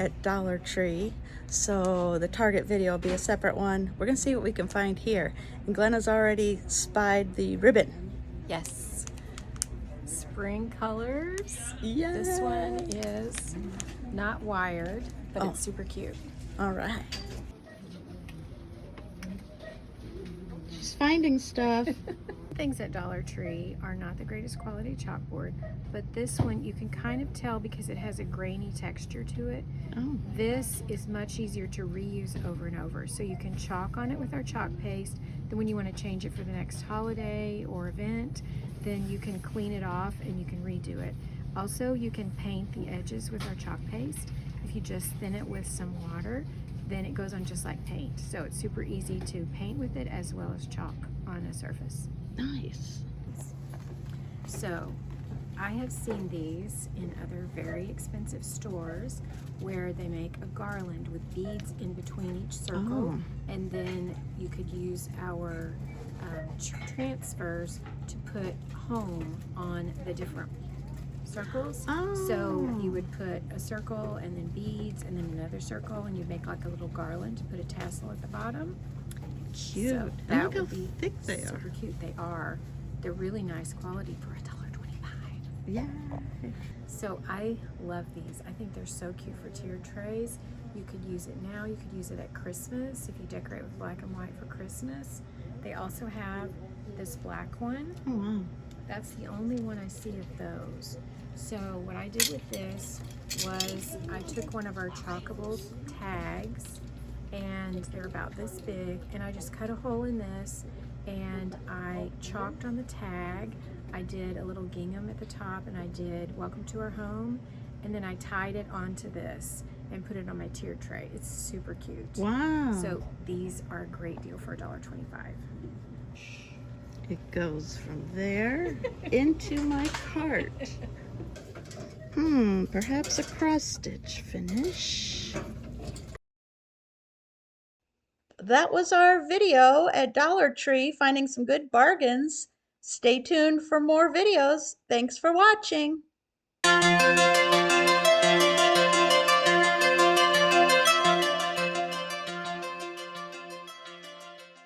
at Dollar Tree, so the Target video will be a separate one. We're gonna see what we can find here. And Glenna's already spied the ribbon. Yes. Spring colors. Yeah. This one is not wired, but it's super cute. All right. She's finding stuff. Things at Dollar Tree are not the greatest quality chalkboard, but this one you can kind of tell because it has a grainy texture to it. Oh. This is much easier to reuse over and over. So you can chalk on it with our chalk paste. Then when you want to change it for the next holiday or event, then you can clean it off and you can redo it. Also, you can paint the edges with our chalk paste. If you just thin it with some water, then it goes on just like paint. So it's super easy to paint with it as well as chalk on a surface. Nice. So I have seen these in other very expensive stores where they make a garland with beads in between each circle, and then you could use our transfers to put home on the different circles. So you would put a circle and then beads and then another circle, and you'd make like a little garland to put a tassel at the bottom. Cute. So that look how would be thick they are. super cute. They are. They're really nice quality for $1.25. Yeah. So I love these. I think they're so cute for tiered trays. You could use it now. You could use it at Christmas if you decorate with black and white for Christmas. They also have this black one. Oh, wow. That's the only one I see of those. So what I did with this was I took one of our chalkable tags, and they're about this big, and I just cut a hole in this and I chalked on the tag. I did a little gingham at the top, and I did welcome to our home, and then I tied it onto this and put it on my tiered tray. It's super cute. Wow. So these are a great deal for $1.25. It goes from there into my cart. Perhaps a cross stitch finish. That was our video at Dollar Tree finding some good bargains. Stay tuned for more videos. Thanks for watching.